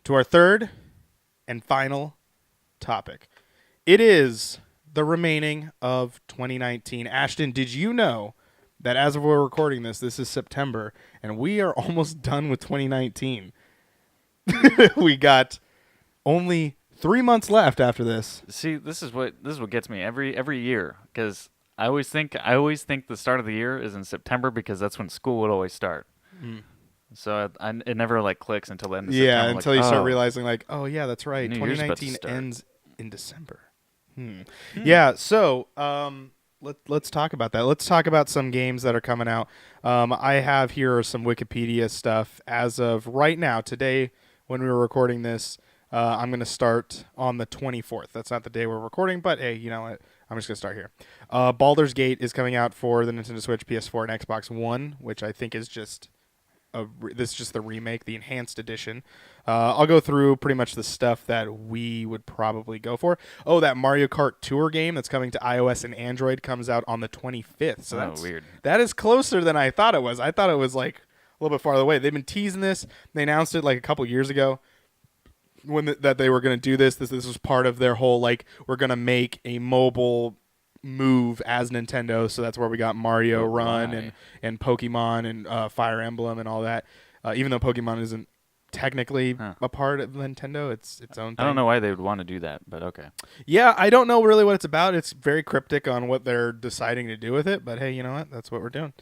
to our third and final topic. It is the remaining of 2019. Ashton, did you know that as we're recording this is September, and we are almost done with 2019? We got only 3 months left after this. See, this is what gets me every year, because I always think the start of the year is in September because that's when school would always start. So it never like clicks until the end of September. Yeah, until like, you start oh, realizing like, oh yeah, that's right. New Year's about to 2019 start. ends in December. Yeah, so let's talk about that. Let's talk about some games that are coming out. I have here some Wikipedia stuff as of right now. Today, when we were recording this, I'm going to start on the 24th. That's not the day we're recording, but hey, you know what? I'm just going to start here. Baldur's Gate is coming out for the Nintendo Switch, PS4, and Xbox One, which I think is just this is just the remake, the enhanced edition. I'll go through pretty much the stuff that we would probably go for. Oh, that Mario Kart Tour game that's coming to iOS and Android comes out on the 25th. So that's weird. That is closer than I thought it was. I thought it was like a little bit farther away. They've been teasing this. They announced it like a couple years ago when that they were going to do this. This was part of their whole like we're going to make a mobile move as Nintendo, so that's where we got Mario Run and Pokemon and Fire Emblem and all that. Even though Pokemon isn't technically a part of Nintendo, it's its own thing. I don't know why they would want to do that, but okay. Yeah, I don't know really what it's about. It's very cryptic on what they're deciding to do with it, but hey, you know what? That's what we're doing.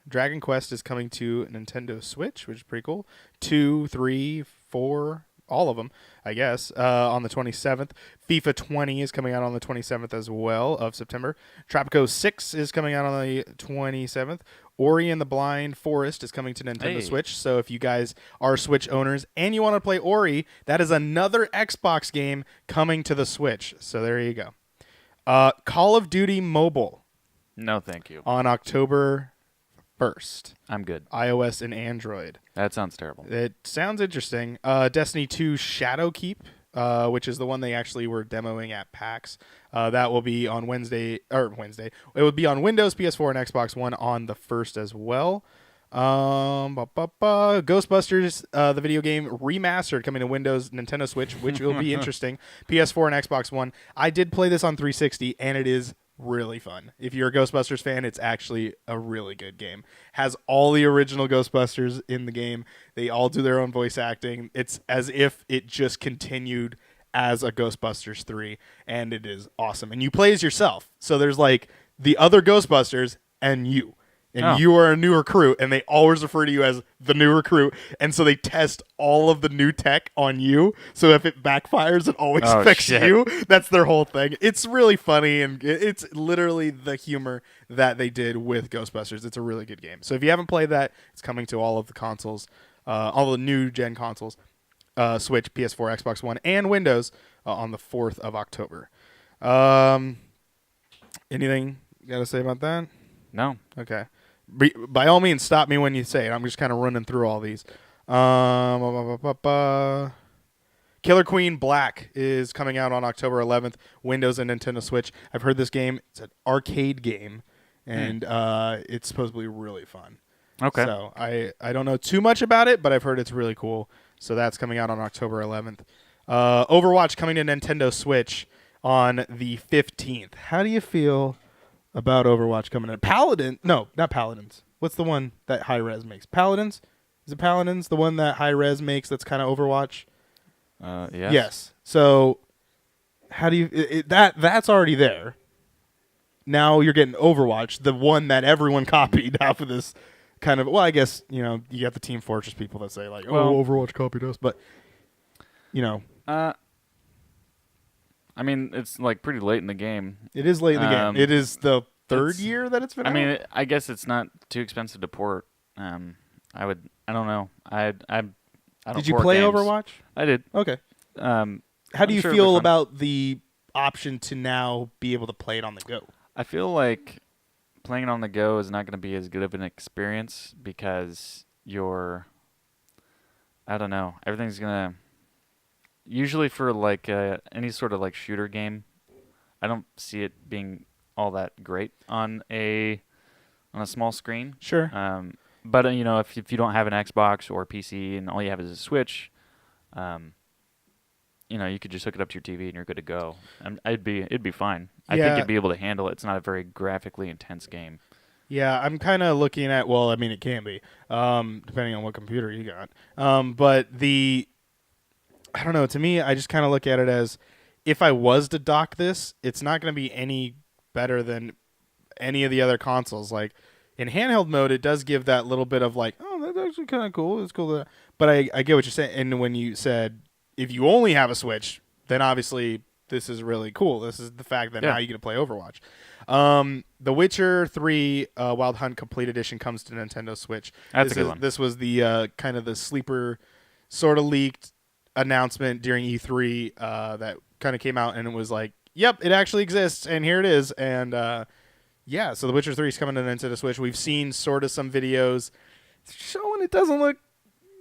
Dragon Quest is coming to Nintendo Switch, which is pretty cool. 2, 3, 4, all of them, I guess, on the 27th. FIFA 20 is coming out on the 27th as well of September. Tropico 6 is coming out on the 27th. Ori and the Blind Forest is coming to Nintendo Switch. So if you guys are Switch owners and you want to play Ori, that is another Xbox game coming to the Switch. So there you go. Call of Duty Mobile. No, thank you. On October 1st. I'm good. iOS and Android. That sounds terrible. It sounds interesting. Destiny 2 Shadowkeep, which is the one they actually were demoing at PAX. That will be on Wednesday. It would be on Windows, PS4, and Xbox One on the 1st as well. Ghostbusters, the video game remastered, coming to Windows, Nintendo Switch, which will be interesting. PS4 and Xbox One. I did play this on 360, and it is really fun. If you're a Ghostbusters fan, it's actually a really good game. Has all the original Ghostbusters in the game. They all do their own voice acting. It's as if it just continued as a Ghostbusters 3, and it is awesome. And you play as yourself. So there's like the other Ghostbusters and you. And you are a new recruit, and they always refer to you as the new recruit. And so they test all of the new tech on you. So if it backfires, it always affects you. That's their whole thing. It's really funny, and it's literally the humor that they did with Ghostbusters. It's a really good game. So if you haven't played that, it's coming to all of the consoles, all the new-gen consoles, Switch, PS4, Xbox One, and Windows on the 4th of October. Anything you got to say about that? No. Okay. By all means, stop me when you say it. I'm just kind of running through all these. Killer Queen Black is coming out on October 11th, Windows and Nintendo Switch. I've heard this game. It's an arcade game, and it's supposedly really fun. Okay. So I don't know too much about it, but I've heard it's really cool. So that's coming out on October 11th. Overwatch coming to Nintendo Switch on the 15th. How do you feel about Overwatch coming in? Paladin? No, not Paladins. What's the one that Hi-Rez makes? Paladins? Is it Paladins? The one that Hi-Rez makes that's kind of Overwatch? Yes. Yes. So how do you... That's already there. Now you're getting Overwatch, the one that everyone copied off of this kind of... Well, I guess, you got the Team Fortress people that say, like, Overwatch copied us. But, I mean, it's like pretty late in the game. It is late in the game. It is the third year that it's been out? I mean, I guess it's not too expensive to port. I don't know. I don't. Did you play games. Overwatch? I did. Okay. How do you feel about the option to now be able to play it on the go? I feel like playing it on the go is not going to be as good of an experience because I don't know. Everything's going to... Usually for like any sort of like shooter game, I don't see it being all that great on a small screen. Sure. But if you don't have an Xbox or a PC and all you have is a Switch, you could just hook it up to your TV and you're good to go. And it'd be fine. I think you'd be able to handle it. It's not a very graphically intense game. Yeah, I'm kind of looking at. Well, I mean, it can be, depending on what computer you got. But I don't know. To me, I just kind of look at it as, if I was to dock this, it's not going to be any better than any of the other consoles. Like, in handheld mode, it does give that little bit of like, oh, that's actually kind of cool. It's cool. But I get what you're saying. And when you said if you only have a Switch, then obviously this is really cool. This is the fact that now you get to play Overwatch. The Witcher 3 Wild Hunt Complete Edition comes to Nintendo Switch. That's a good one. This was the kind of the sleeper sort of leaked announcement during E3 that kind of came out, and it was like, yep, it actually exists, and here it is. And so The Witcher 3 is coming to Nintendo Switch. We've seen sort of some videos showing it doesn't look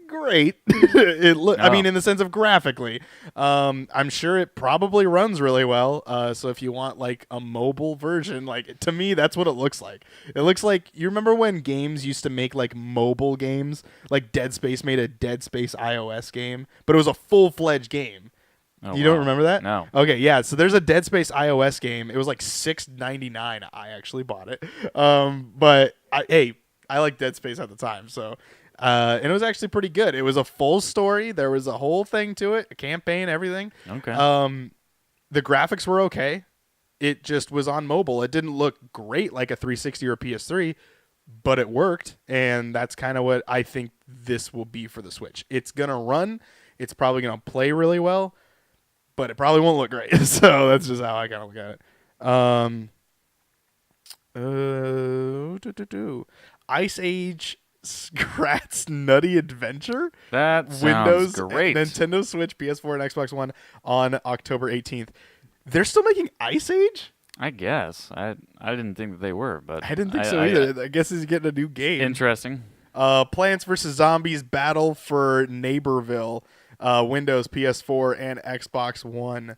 great. I mean, in the sense of graphically, I'm sure it probably runs really well. So if you want like a mobile version, like, to me, that's what it looks like. It looks like, you remember when games used to make like mobile games, like Dead Space made a Dead Space iOS game, but it was a full-fledged game. You don't remember that? No. Okay, yeah. So there's a Dead Space iOS game. It was like $6.99. I actually bought it. But I liked Dead Space at the time, so. And it was actually pretty good. It was a full story. There was a whole thing to it, a campaign, everything. Okay. The graphics were okay. It just was on mobile. It didn't look great like a 360 or a PS3, but it worked, and that's kind of what I think this will be for the Switch. It's going to run. It's probably going to play really well, but it probably won't look great. So that's just how I kind of look at it. Ice Age Scrat's Nutty Adventure. That sounds Windows, great. Nintendo Switch, PS4, and Xbox One on October 18th. They're still making Ice Age? I guess. I didn't think that they were, but I didn't think so either. I guess he's getting a new game. Interesting. Plants vs. Zombies Battle for Neighborville. Windows, PS4, and Xbox One.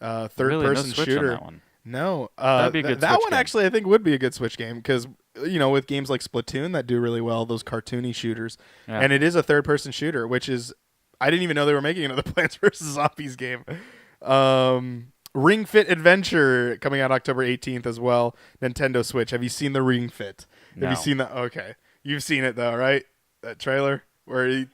Third-person no Switch shooter. on that one. No. That'd be a good that Switch one game. actually I think would be a good Switch game because, with games like Splatoon that do really well, those cartoony shooters. Yeah. And it is a third-person shooter, which is, I didn't even know they were making another Plants vs. Zombies game. Ring Fit Adventure coming out October 18th as well. Nintendo Switch. Have you seen the Ring Fit? No. Have you seen that? Okay. You've seen it though, right? That trailer where he...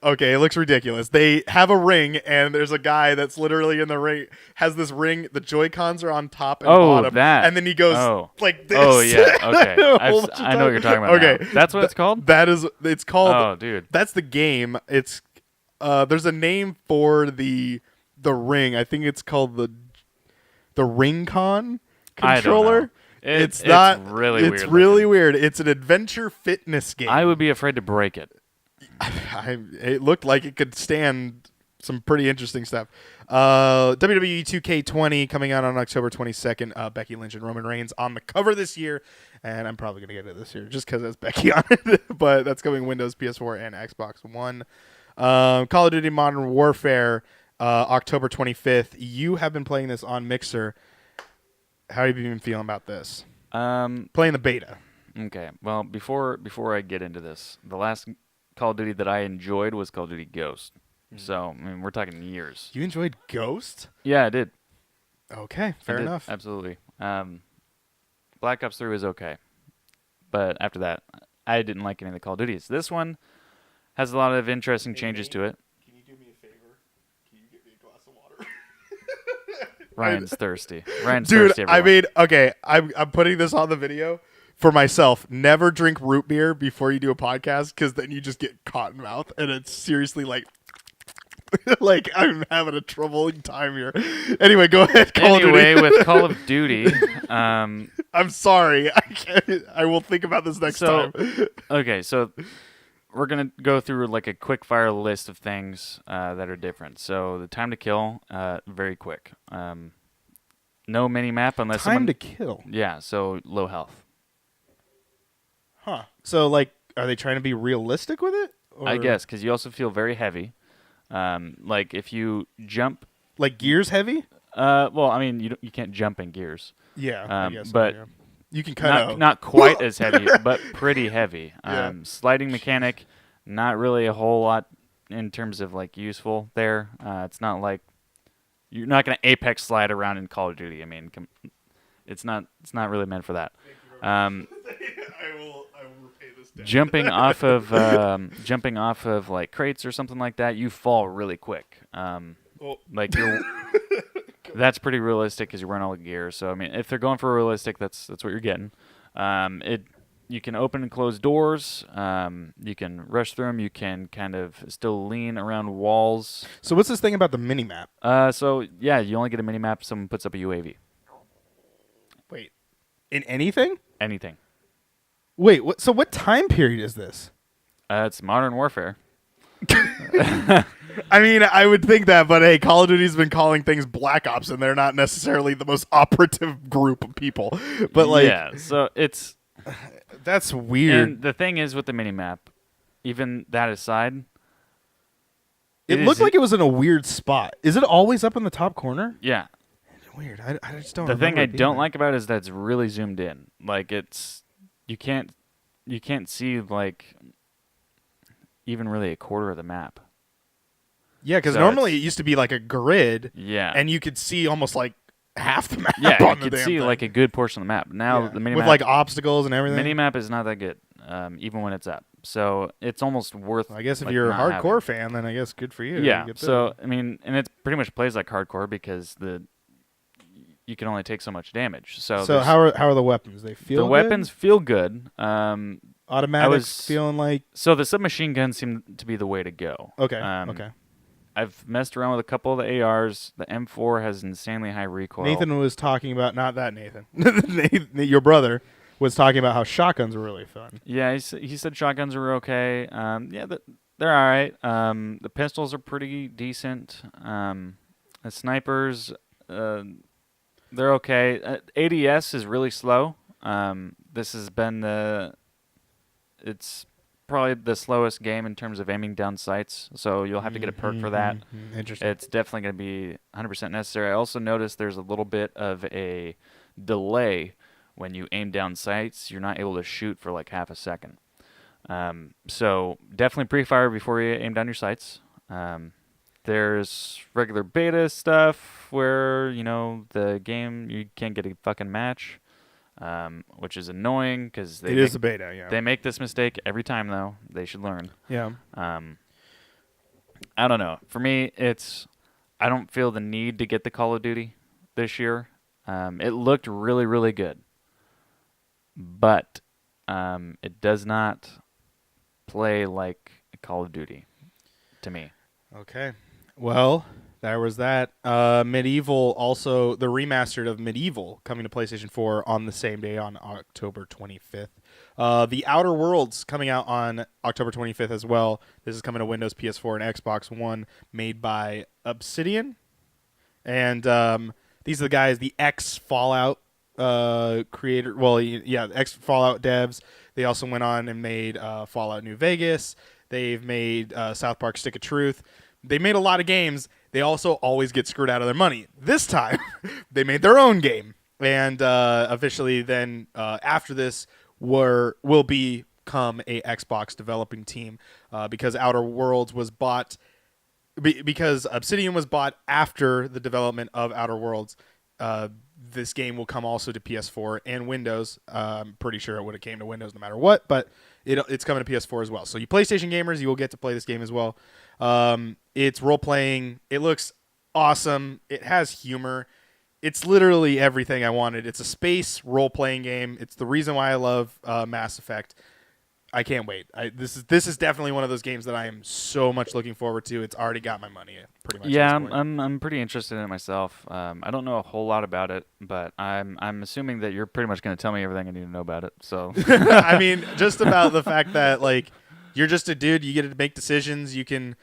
Okay, it looks ridiculous. They have a ring, and there's a guy that's literally in the ring, has this ring, the Joy-Cons are on top and bottom. That. And then he goes like this. Oh, yeah, okay. I know what you're talking about Okay. now. That's what it's called? It's called... Oh, dude. That's the game. It's... there's a name for the ring. I think it's called the Ring-Con controller. I don't know. It's not... really weird. It's really weird. It's an adventure fitness game. I would be afraid to break it. It looked like it could stand some pretty interesting stuff. WWE 2K20 coming out on October 22nd. Becky Lynch and Roman Reigns on the cover this year, and I'm probably going to get it this year just because it's Becky on it. But that's coming Windows, PS4, and Xbox One. Call of Duty Modern Warfare, October 25th. You have been playing this on Mixer. How have you been feeling about this? Playing the beta. Okay. Well, before I get into this, the last Call of Duty that I enjoyed was Call of Duty Ghost. So, I mean, we're talking years. You enjoyed Ghost? Yeah, I did. Okay, fair enough. Absolutely. Black Ops 3 was okay. But after that, I didn't like any of the Call of Duties. This one has a lot of interesting changes to it. Can you do me a favor? Can you get me a glass of water? Ryan's thirsty. Ryan's Dude, thirsty, everyone. I mean, okay, I'm putting this on the video for myself. Never drink root beer before you do a podcast because then you just get cotton mouth, and it's seriously like, like I'm having a troubling time here. Anyway, go ahead. With Call of Duty, I'm sorry. I will think about this next time. Okay, so we're gonna go through like a quick fire list of things that are different. So the time to kill, very quick. No mini map unless time to kill. Yeah, so low health. Huh. So like, are they trying to be realistic with it? Or? I guess because you also feel very heavy. Like if you jump, like Gears heavy. Well, I mean you can't jump in Gears. Yeah, I guess but so, yeah. You can kind of not quite as heavy, but pretty heavy. Yeah. Sliding mechanic, not really a whole lot in terms of like useful there. It's not like you're not going to apex slide around in Call of Duty. I mean, it's not really meant for that. I will repay this debt. Jumping off of like crates or something like that, you fall really quick. Like that's pretty realistic because you're wearing all the gear. So I mean, if they're going for realistic, that's what you're getting. You can open and close doors. You can rush through them. You can kind of still lean around walls. So what's this thing about the mini map? So yeah, you only get a mini map if someone puts up a UAV. Wait, in anything? Anything. Wait, so what time period is this? It's Modern Warfare. I mean, I would think that, but hey, Call of Duty's been calling things Black Ops, and they're not necessarily the most operative group of people. But like, yeah, so it's that's weird. And the thing is with the minimap, even that aside, it looked like it was in a weird spot. Is it always up in the top corner? Yeah. It's weird. I just don't. The thing I don't there. like about it is that it's really zoomed in. Like you can't see like even really a quarter of the map. Yeah, because So normally it used to be like a grid. Yeah. And you could see almost like half the map. Yeah, on you the could damn see thing. like a good portion of the map. Now the minimap with like obstacles and everything. Minimap is not that good, even when it's up. So it's almost worth. I guess if like, you're a not hardcore having. fan, then I guess good for you. Yeah. You get So I mean, and it pretty much plays like hardcore because you can only take so much damage. So how are the weapons? They feel the good? weapons feel good. Automatic feeling like So the submachine guns seem to be the way to go. okay. Okay. I've messed around with a couple of the ARs. The M4 has insanely high recoil. Nathan was talking about not that Nathan, your brother was talking about how shotguns were really fun. Yeah, he said shotguns are okay. Yeah, they're all right. The pistols are pretty decent. The snipers, they're okay. ADS is really slow. This has been it's probably the slowest game in terms of aiming down sights, so you'll have to get a perk for that. Interesting. It's definitely going to be 100% necessary. I also noticed there's a little bit of a delay when you aim down sights. You're not able to shoot for like half a second. So definitely pre-fire before you aim down your sights. There's regular beta stuff where, the game, you can't get a fucking match. Which is annoying because it is a beta. Yeah, they make this mistake every time though. They should learn. Yeah. I don't know. For me, I don't feel the need to get the Call of Duty this year. It looked really, really good, but it does not play like a Call of Duty to me. Okay. Well, there was that. Medieval, also the remastered of Medieval, coming to PlayStation 4 on the same day on October 25th. The Outer Worlds coming out on October 25th as well. This is coming to Windows, PS4, and Xbox One, made by Obsidian. And these are the guys, the ex-Fallout creator. Well, yeah, ex-Fallout devs. They also went on and made Fallout New Vegas. They've made South Park Stick of Truth. They made a lot of games. They also always get screwed out of their money. This time, they made their own game. And officially then, after this, will become a Xbox developing team because Outer Worlds was bought... Because Obsidian was bought after the development of Outer Worlds, this game will come also to PS4 and Windows. I'm pretty sure it would have came to Windows no matter what, but it's coming to PS4 as well. So you PlayStation gamers, you will get to play this game as well. It's role-playing. It looks awesome. It has humor. It's literally everything I wanted. It's a space role-playing game. It's the reason why I love Mass Effect. I can't wait. This is definitely one of those games that I am so much looking forward to. It's already got my money pretty much. Yeah, I'm pretty interested in it myself. I don't know a whole lot about it, but I'm assuming that you're pretty much going to tell me everything I need to know about it. So I mean, just about the fact that like you're just a dude, you get to make decisions. You can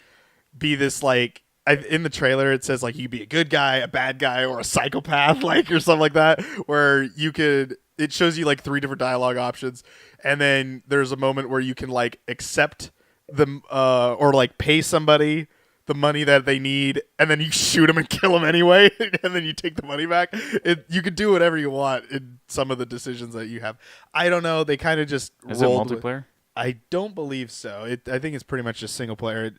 be this like in the trailer it says like you can be a good guy, a bad guy, or a psychopath, like or something like that, where you could. It shows you like 3 different dialogue options, and then there's a moment where you can like accept them or like pay somebody the money that they need, and then you shoot them and kill them anyway, and then you take the money back. You could do whatever you want in some of the decisions that you have. I don't know. They kind of just Is it rolled multiplayer? I don't believe so. I think it's pretty much just single player.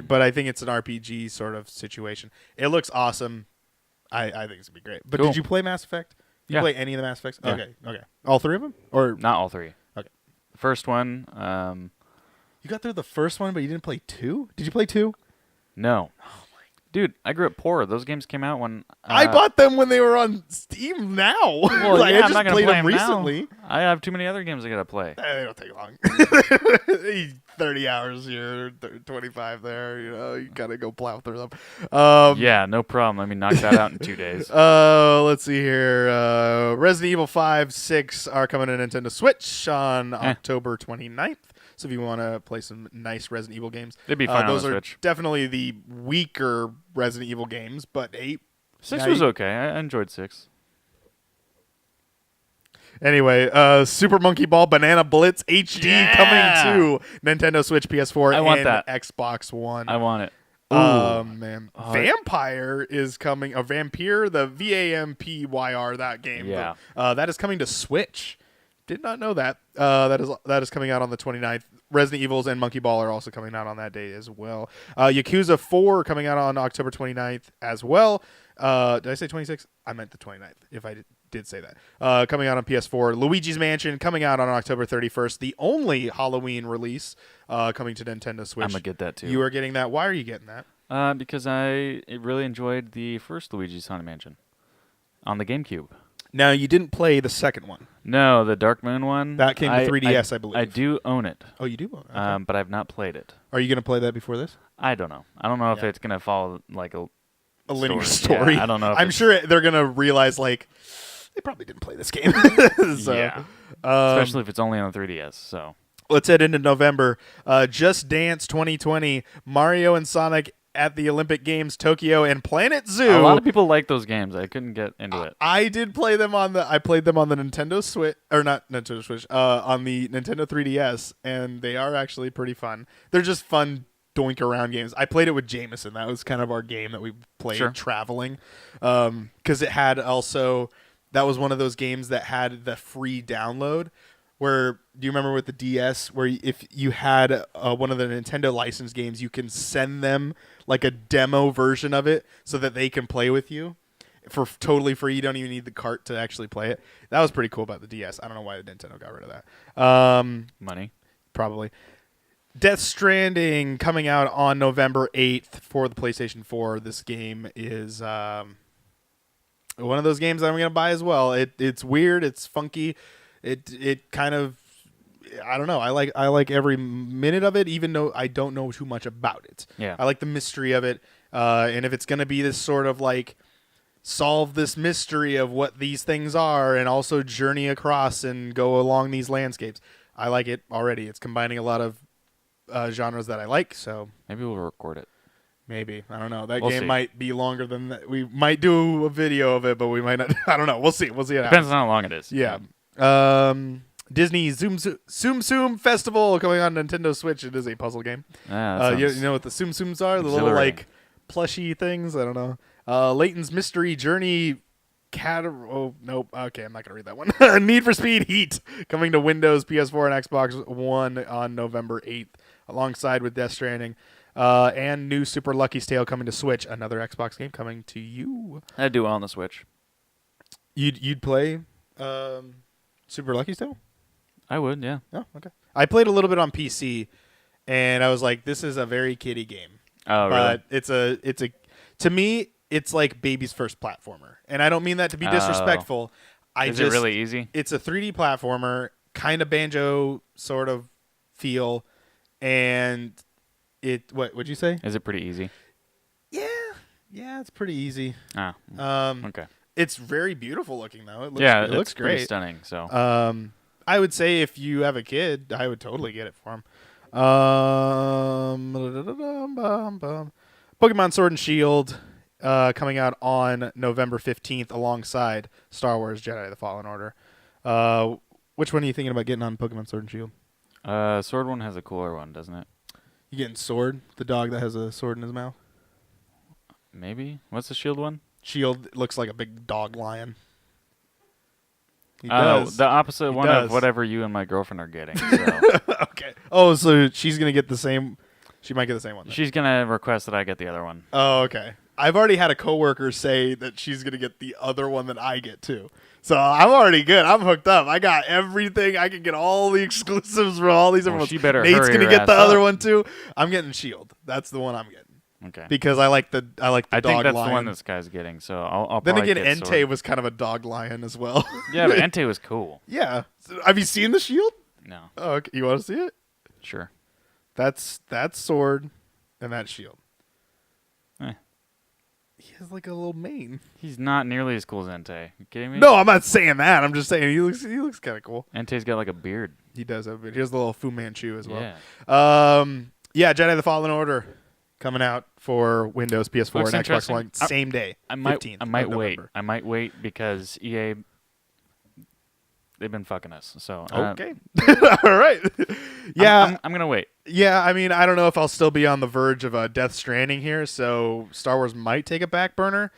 But I think it's an RPG sort of situation. It looks awesome. I think it's gonna be great. But Cool. did you play Mass Effect? Did you play any of the Mass Effects? Yeah. Okay. All three of them, or Not all three. Okay. The first one, you got through the first one, but you didn't play 2? Did you play 2? no. Dude, I grew up poor. Those games came out when I bought them when they were on Steam. Now, Well, like, yeah, I I'm just not gonna played play them recently. now. I have too many other games I gotta play. They don't take long. 30 hours here, 25 there. You gotta go plow through them. Yeah, no problem. Let me knock that out in 2 days. Let's see here. Resident Evil 5, 6 are coming to Nintendo Switch on October 29th. So if you want to play some nice Resident Evil games, They'd be fine on those the are Switch. definitely the weaker Resident Evil games. But 6 was okay. I enjoyed 6. Anyway, Super Monkey Ball Banana Blitz HD coming to Nintendo Switch, PS4, I want and that. Xbox One. I want it. Man, Vampire is coming. A Vampire, the VAMPYR, that game. Yeah. That is coming to Switch. Did not know that. That is coming out on the 29th. Resident Evils and Monkey Ball are also coming out on that day as well. Yakuza 4 coming out on October 29th as well. Did I say 26th? I meant the 29th, if I did say that. Coming out on PS4. Luigi's Mansion coming out on October 31st. The only Halloween release coming to Nintendo Switch. I'm going to get that too. You are getting that. Why are you getting that? Because I really enjoyed the first Luigi's Haunted Mansion on the GameCube. Now, you didn't play the second one. No, the Dark Moon one. That came to 3DS, I believe. I do own it. Oh, you do? Okay. But I've not played it. Are you going to play that before this? I don't know. I don't know if it's going to follow like a linear story. Yeah, I don't know. I'm sure they're going to realize, like, they probably didn't play this game. So, yeah. Especially if it's only on the 3DS. So let's head into November. Just Dance 2020, Mario and Sonic at the Olympic Games Tokyo, and Planet Zoo. a lot of people like those games. I couldn't get into it. I did play them I played them on the Nintendo Switch, or not Nintendo Switch, on the Nintendo 3DS, and they are actually pretty fun. They're just fun doink around games. I played it with Jameson. That was kind of our game that we played traveling, because it had also, that was one of those games that had the free download. Where, do you remember with the DS, where if you had one of the Nintendo licensed games, you can send them like a demo version of it so that they can play with you for totally free. You don't even need the cart to actually play it. That was pretty cool about the DS. I don't know why Nintendo got rid of that. Money. Probably. Death Stranding coming out on November 8th for the PlayStation 4. This game is one of those games I'm going to buy as well. It's weird. It's funky. It kind of, I don't know. I like every minute of it, even though I don't know too much about it. Yeah. I like the mystery of it. And if it's going to be this sort of like solve this mystery of what these things are and also journey across and go along these landscapes, I like it already. It's combining a lot of genres that I like. So maybe we'll record it. Maybe. I don't know. That We'll game see. might be longer than that. We might do a video of it, but we might not. I don't know. We'll see. What Depends happens. on how long it is. Yeah. Disney Zoom Festival coming on Nintendo Switch. It is a puzzle game. You know what the Tsum Tsums are? The little like plushy things. I don't know. Layton's Mystery Journey. Oh nope. Okay, I'm not gonna read that one. Need for Speed Heat coming to Windows, PS4, and Xbox One on November 8th, alongside with Death Stranding. And new Super Lucky's Tale coming to Switch. Another Xbox game coming to you. I do on the Switch. You'd play Super Lucky's Tale? I would, yeah. Oh, okay. I played a little bit on PC, and I was like, "This is a very kiddie game." Oh, but really? it's a to me, it's like baby's first platformer, and I don't mean that to be disrespectful. Is it really easy? It's a 3D platformer, kind of Banjo sort of feel, and what would you say? Is it pretty easy? Yeah, it's pretty easy. Okay. It's very beautiful looking though. It looks, It looks pretty great. stunning. So I would say if you have a kid, I would totally get it for him. Pokemon Sword and Shield coming out on November 15th alongside Star Wars Jedi: The Fallen Order. Which one are you thinking about getting on Pokemon Sword and Shield? Sword one has a cooler one, doesn't it? You getting Sword? The dog that has a sword in his mouth. Maybe. What's the Shield one? Shield looks like a big dog lion. He Oh, does. the opposite He one does. of whatever you and my girlfriend are getting. So. Okay. Oh, so she's gonna get the same. She might get the same one. Then. She's gonna request that I get the other one. Oh, okay. I've already had a coworker say that she's gonna get the other one that I get too. So I'm already good. I'm hooked up. I got everything. I can get all the exclusives for all these different ones. She better Nate's hurry gonna her get the ass other up. one too. I'm getting Shield. That's the one I'm getting. Okay. Because I like the I dog think that's lion. the one this guy's getting. So I'll Then probably again, get Entei Sword. was kind of a dog lion as well. Yeah, but Entei was cool. Yeah. So, have you seen the Shield? No. Oh, okay. You want to see it? Sure. That's Sword, and that's Shield. Eh. He has like a little mane. He's not nearly as cool as Entei. You kidding me? No, I'm not saying that. I'm just saying he looks kind of cool. Entei's got like a beard. He does have it. He has the little Fu Manchu as well. Yeah. Yeah, Jedi the Fallen Order coming out for Windows, PS4, Looks and Xbox interesting. One same day. I might 15th I might of wait. November. I might wait because EA they've been fucking us. So Okay. All right. Yeah. I'm gonna wait. Yeah, I mean, I don't know if I'll still be on the verge of Death Stranding here, so Star Wars might take a back burner.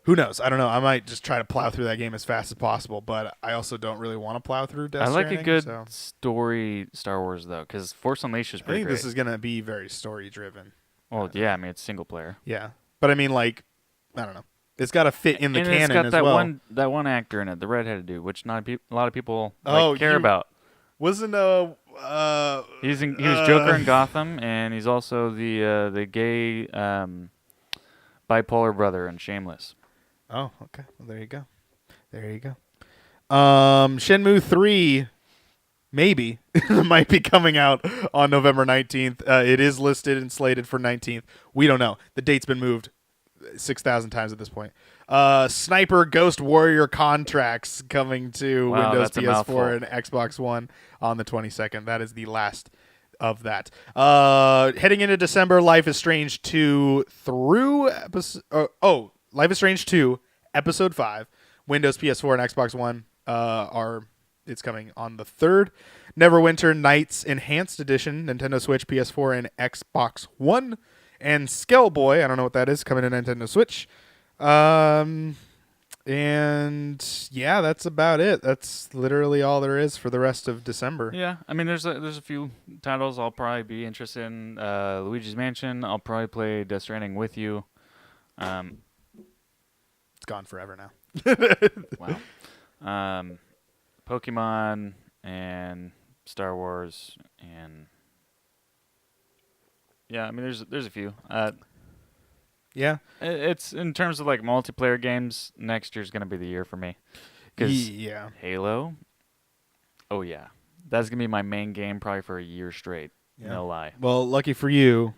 Who knows? I don't know. I might just try to plow through that game as fast as possible, but I also don't really want to plow through Death I like Stranding. a good so. story Star Wars though, because Force Unleashed is I pretty think great. this is going to be very story-driven. Well, yeah, I mean it's single player. Yeah. But I mean, like, I don't know. It's got to fit in the and canon it's got as that well. that one actor in it, the redheaded dude, which not a lot of people Oh, care you- about. Wasn't He was Joker in Gotham, and he's also the gay bipolar brother in Shameless. Oh, okay. Well, there you go. There you go. Shenmue 3 maybe might be coming out on November 19th. It is listed and slated for 19th. We don't know. The date's been moved 6,000 times at this point. Sniper Ghost Warrior Contracts coming to Wow, Windows, that's a mouthful. PS4, and Xbox One on the 22nd. That is the last of that. Heading into December, Life is Strange 2 through Life is Strange 2 Episode 5, Windows, PS4, and Xbox One it's coming on the 3rd. Neverwinter Nights Enhanced Edition, Nintendo Switch, PS4, and Xbox One. And Skellboy, I don't know what that is, coming to Nintendo Switch. And yeah, that's about it. That's literally all there is for the rest of December. Yeah, I mean, there's a few titles I'll probably be interested in. Luigi's Mansion. I'll probably play Death Stranding with you. It's gone forever now. Wow. Pokemon and Star Wars and yeah, I mean, there's a few. Yeah. It's in terms of like multiplayer games. Next year's gonna be the year for me. 'Cause Yeah. Halo. Oh yeah, that's gonna be my main game probably for a year straight. Yeah. No lie. Well, lucky for you,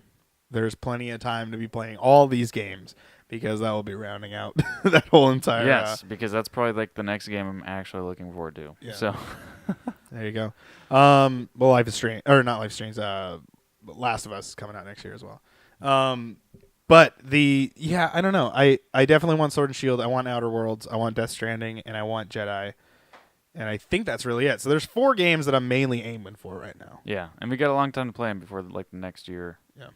there's plenty of time to be playing all these games because that will be rounding out that whole entire. Yes, because that's probably like the next game I'm actually looking forward to. Yeah. So There you go. Well, Life is Strange, or not Life is Strange. Last of Us is coming out next year as well. But I don't know. I definitely want Sword and Shield. I want Outer Worlds. I want Death Stranding, and I want Jedi. And I think that's really it. So there's 4 games that I'm mainly aiming for right now. yeah, and we got a long time to play them before like the next year. Yeah.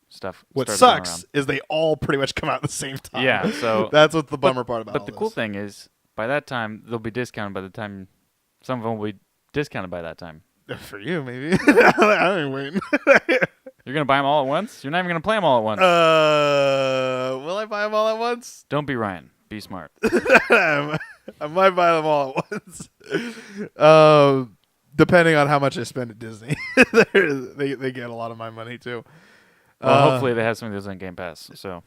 Stuff. What starts going sucks is they all pretty much come out at the same time. Yeah, so that's what the bummer part about. But all the this. cool thing is, by that time they'll be discounted. By the time some of them will be discounted by that time. For you, maybe. I ain't waiting. You're gonna buy them all at once. You're not even gonna play them all at once. Will I buy them all at once? Don't be Ryan. Be smart. I might buy them all at once. Depending on how much I spend at Disney, they get a lot of my money too. Well, hopefully they have some of those on Game Pass. So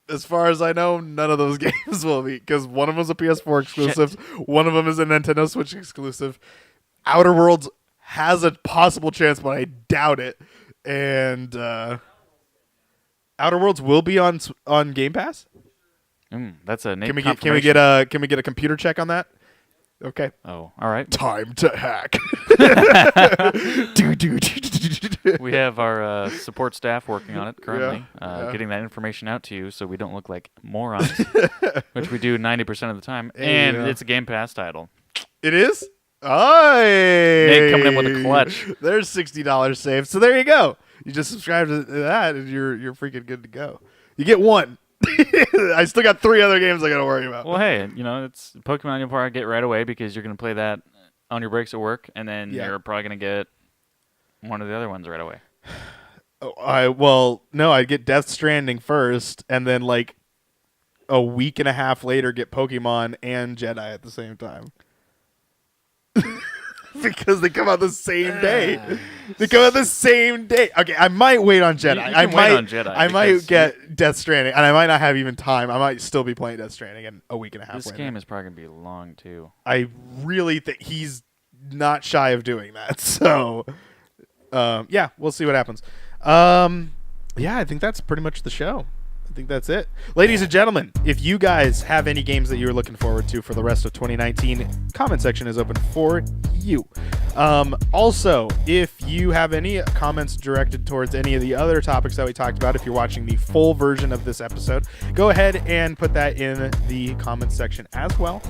as far as I know, none of those games will be, because one of them is a PS4 exclusive, one of them is a Nintendo Switch exclusive. Outer Worlds has a possible chance, but I doubt it. And Outer Worlds will be on Game Pass. that's a Nate Can we get a computer check on that? Okay. Oh, all right. Time to hack. We have our support staff working on it currently, Yeah. getting that information out to you so we don't look like morons, which we do 90% of the time. Hey, and it's a Game Pass title. It is? Nate coming in with a clutch. There's $60 saved. So there you go. You just subscribe to that, and you're freaking good to go. You get one. I still got 3 other games I got to worry about. Well, hey, it's Pokemon you'll probably get right away because you're going to play that on your breaks at work, and then you're probably going to get one of the other ones right away. No, I'd get Death Stranding first, and then like a week and a half later get Pokemon and Jedi at the same time. Because they come out the same day. They come out the same day. Okay, I might wait on Jedi. I might get Death Stranding, and I might not have even time. I might still be playing Death Stranding in a week and a half later. This game is probably going to be long, too. I really think he's not shy of doing that. So, we'll see what happens. I think that's pretty much the show. I think that's it. Ladies and gentlemen, if you guys have any games that you're looking forward to for the rest of 2019, comment section is open for you. Also, if you have any comments directed towards any of the other topics that we talked about, if you're watching the full version of this episode, go ahead and put that in the comments section as well.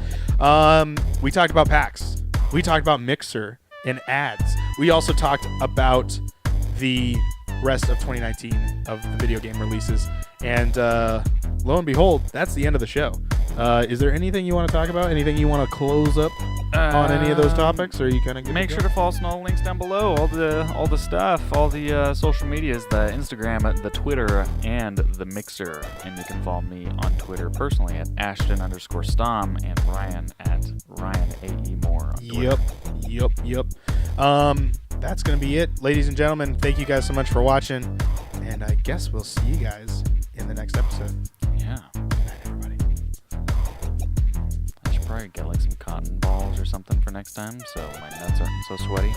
We talked about PAX. We talked about Mixer and ads. We also talked about the rest of 2019 of the video game releases. And lo and behold, that's the end of the show. Is there anything you want to talk about? Anything you want to close up on any of those topics? Or are you kind of make sure to follow us on all the links down below. All the stuff, all the social medias, the Instagram, the Twitter, and the Mixer. And you can follow me on Twitter personally at Ashton_Stom and Ryan at RyanAEMore on Twitter. Yep. That's going to be it. Ladies and gentlemen, thank you guys so much for watching. And I guess we'll see you guys in the next episode. Yeah. Good night, everybody. I should probably get like some cotton balls or something for next time so my nuts aren't so sweaty.